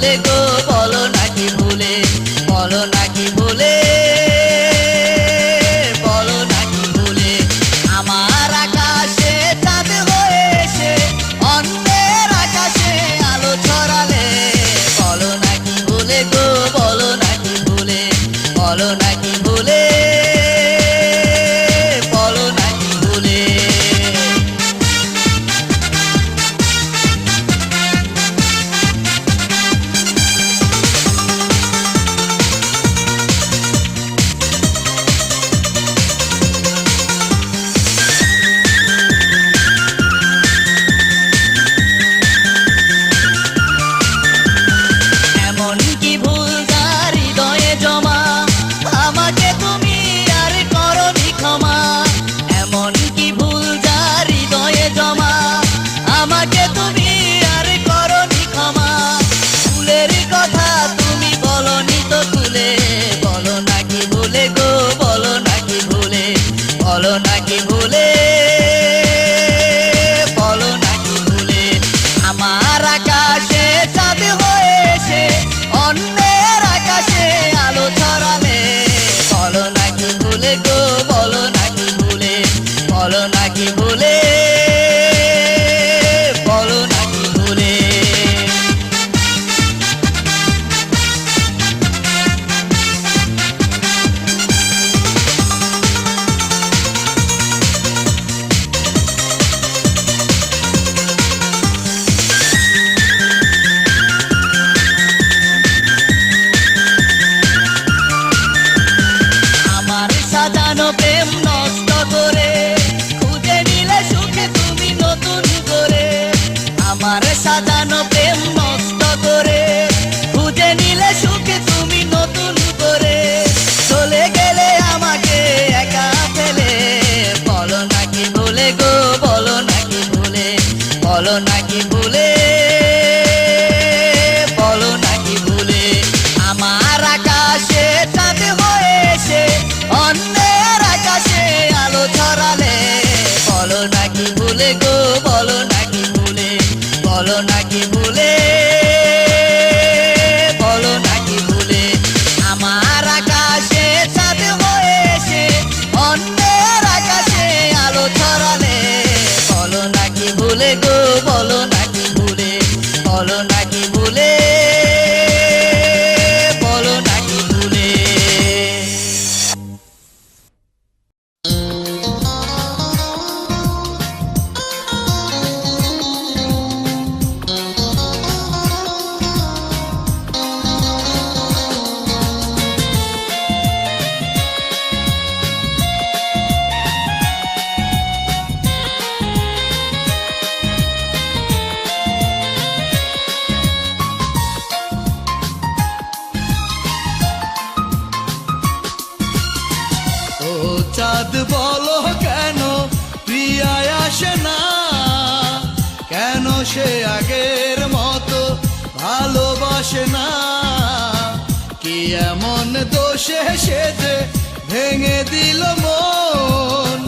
ভুলে গো, বলো নাকি ভুলে, বলো নাকি ভুলে, বলো নাকি ভুলে। আমার আকাশে চাঁদ হয়ে এসে অন্যের আকাশে আলো ছড়ালে, বলো নাকি ভুলে গো, বলো নাকি ভুলে, বলো নাকি ভুলে, বলো নাকি ভুলে। এমন কি ভুল যার হৃদয়ে জমা, আমাকে তুমি আর করনি ক্ষমা। এমন কি ভুল যার হৃদয়ে জমা, আমাকে তুমি আর করনি ক্ষমা। ভুলের কথা তুমি বলনি তো খুলে, বলো নাকি ভুলে গো, বলো নাকি ভুলে, বলো নাকি ভুলে, বলো নাকি ভুলে। আমার আকাশে চাঁদ হয়ে এসে অন্যের আকাশে আলো ছড়ালে, বলো নাকি ভুলে গো, বলো নাকি ভুলে, বলো নাকি ভুলে, বলো নাকি ভুলে। আমার সাজানো প্রেম নষ্ট করে খুঁজে নিলে সুখে তুমি নতুন করে। আমার সাজানো প্রেম নষ্ট করে খুঁজে নিলে সুখে তুমি নতুন করে। চলে গেলে আমাকে একা ফেলে, বলো নাকি ভুলে গো, বলো নাকি ভুলে, বলো নাকি ভুলে, বলো নাকি ভুলে। আমার আকাশে চাঁদ হয়ে এসে অন্যের আকাশে আলো ছড়ালে, বলো নাকি ভুলে গো, বলো নাকি ভুলে, বলো নাকি ভুলে, বলো নাকি ভুলে। আমার আকাশে চাঁদ হয়ে এসে অন্যের আকাশে আলো ছড়ালে, বলো নাকি ভুলে গো, বলো নাকি ভুলে, বলো নাকি ভুলে, বলো নাকি ভুলে। ও চাঁদ বলো কেন প্রিয়ায় আসে না, কেন সে আগের মতো ভালোবাসে না। কি এমন দোষে সে যে ভেঙে দিল মন,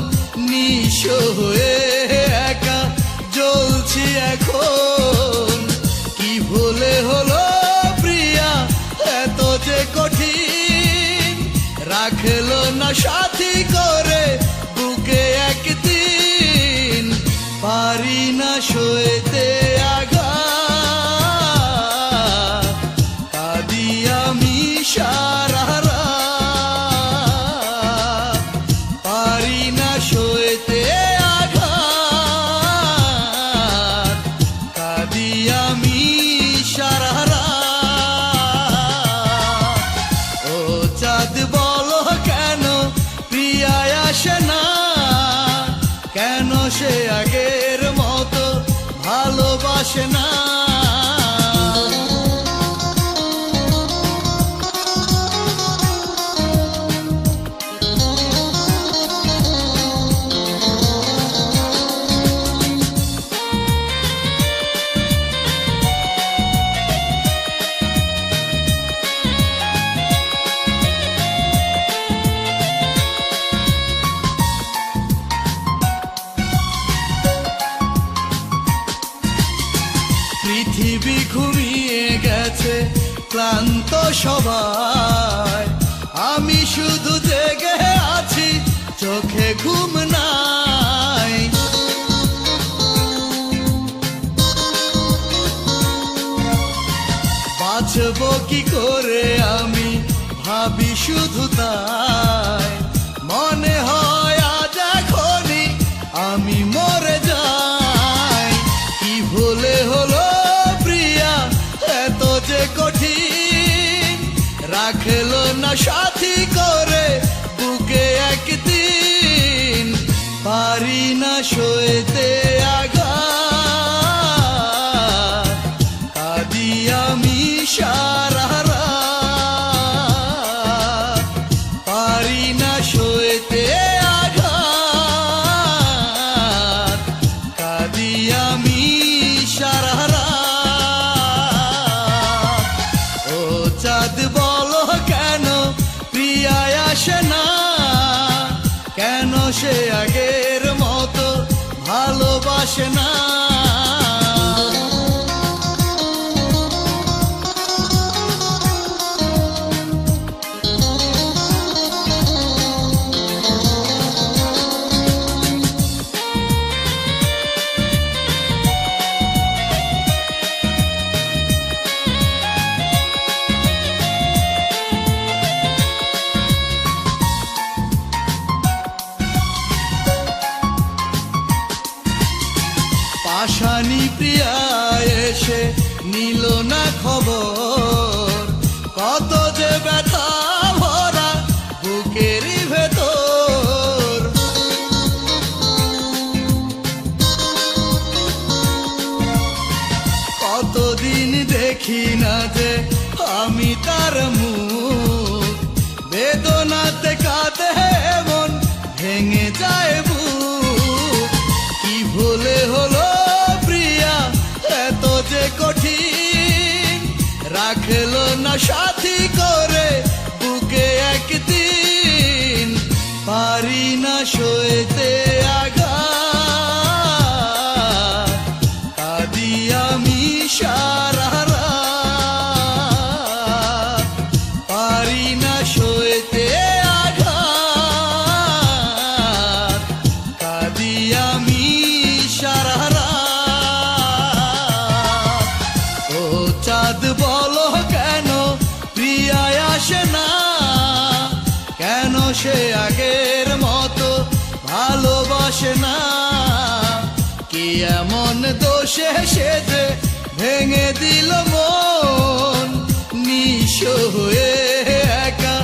নিঃস্ব হয়ে একা জ্বলছি এখন। কি ভুলে হলো প্রিয়া এত যে কঠিন, রাখলো না সাথী করে বুকে একদিন। পারি না সইতে আঘাত, কাঁদি আমি সারা রাত। পারি না সইতে আঘাত, কাঁদি আমি সারা রাত। ও চাঁদ বলো কেন প্রিয়ায় ক্লান্ত সবাই, আমি শুধু জেগে আছি, চোখে ঘুম নাই। বাঁচবো কি করে আমি ভাবি শুধু তাই, মনে হয় আজ এখনই আমি মরে যাই। কি ভুলে হলো প্রিয়া এত যে কঠিন, রাখলো না সাথী করে বুকে একদিন, পারি না সইতে আঘাত, কাঁদি আমি সারা রাত, পারি না সইতে আঘাত, কাঁদি আমি সারা রাত। ও চাঁদ বলো কেন প্রিয়া আসে না, কেন সে আগের মতো ভালোবাসে না। আশানি প্রিয়া এসে নিল না খবর, কত যে ব্যথা ভরা বুকের ভেতর। কতদিন দেখি না যে আমি তার মুখ, বেদনাতে কাঁদে মন ভেঙে যায় বুক। কি ভুলে হলো এত যে কঠিন, রাখলো না সাথী করে বুকে একদিন, পারি না সইতে আঘাত, কাঁদি আমি সারা রাত, পারি না সইতে আঘাত, কাঁদি আমি সারা রাত। চাঁদ বলো কেন প্রিয়া আসে না, কেন সে আগের মতো ভালোবাসে না। কি এমন দোষে সে যে ভেঙে দিল মন, নিঃস্ব হয়ে একা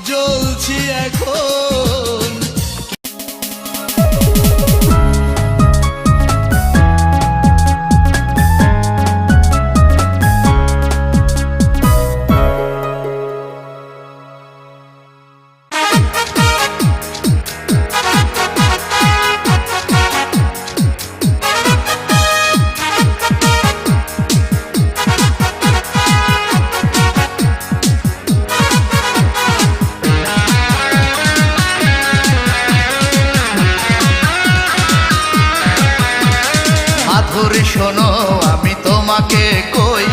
জ্বলছি এখন। শোনো আমি তোমাকে কই,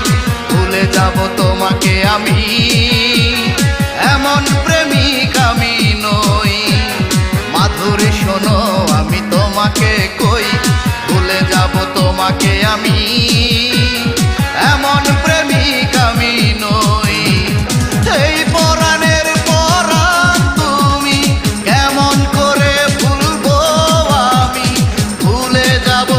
ভুলে যাব তোমাকে আমি, এমন প্রেমিক আমি নই। মাধুরী শোনো আমি তোমাকে কই, ভুলে যাব তোমাকে আমি, এমন প্রেমিক আমি নই। এই পরাণের পরাণ তুমি, কেমন করে ভুলবো আমি, ভুলে যাব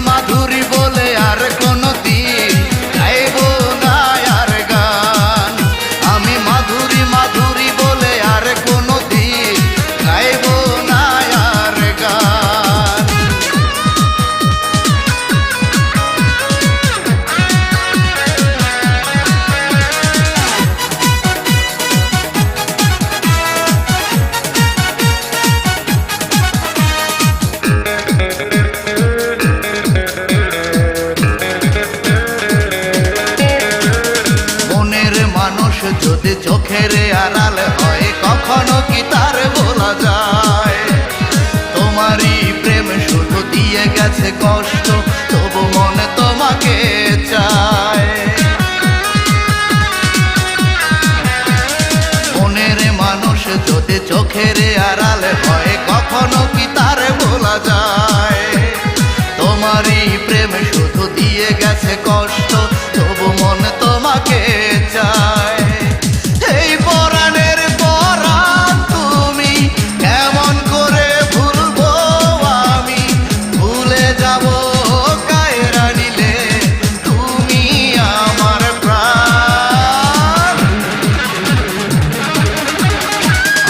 মাধুরী বলে আর কোনো দিন গাইব না আর গান। আমি মাধুরী মাধুরী বলে আর কোনো দিন গাইব না আর গান। যদি চোখের আড়াল হয় কখনো কি তার বলা যায়। গেছে কষ্ট, তবু মনে তোমাকে চায়। মনের মানুষ যদি চোখের আড়ালে হয়, কখনো কি তার ভোলা যায়? তোমারই প্রেম শুধু দিয়ে গেছে কষ্ট, তবু মনে তোমাকে চায়। এই পরাণের পরাণ তুমি, কেমন করে ভুলবো আমি? ভুলে যাব কায়রা নিলে তুমি আমার প্রাণ।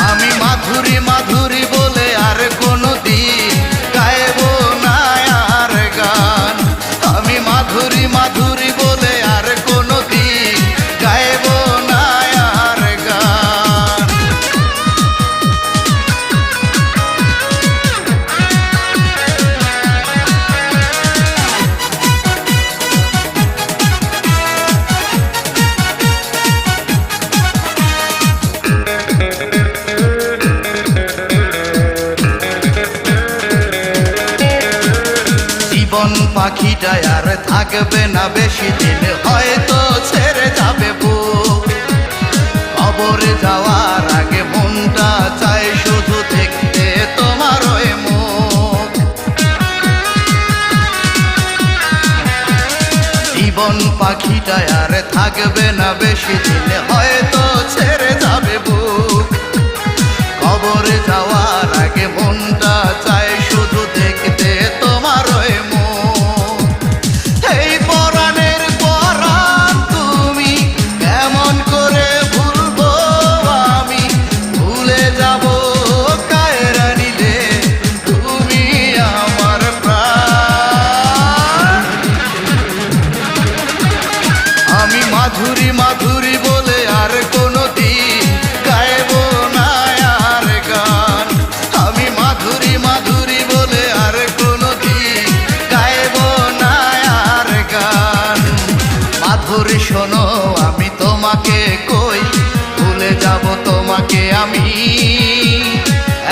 আমি মাধুরী মাধুরী বলে আর কোনো দিন গাইবো না আর গান। আমি মাধুরী মাধুরী বলে আর কোনো দিন গাইবো না আর গান। জীবন পাখিটা আর থাকবে না বেশি দিন, হয়তো ছেড়ে যাবে বুক। কবরে যাওয়ার আগে মনটা চায় শুধু দেখতে তোমার ওই মুখ। জীবন পাখিটা আর থাকবে না বেশি দিন, হয়তো ছেড়ে যাবে বুক। কবরে যাওয়ার আগে মনটা চায় শুধু দেখতে তোমার ওই মুখ। এই পরাণের পরাণ তুমি, কেমন করে ভুলবো আমি? ভুলে যাব কায়রা নিলে তুমি আমার প্রাণ। আমি মাধুরী মাধুরী বলে আর কোনো দিন গাইবো না আর গান। আমি মাধুরী মাধুরী বলে আর কোনো দিন গাইবো না আর গান। মাধুরী শোনো আমি তোমাকে কই, ভুলে যাব তোমাকে আমি,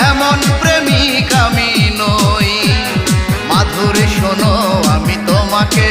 এমন প্রেমিক আমি নই। মাধুরী শোনো আমি তোমাকে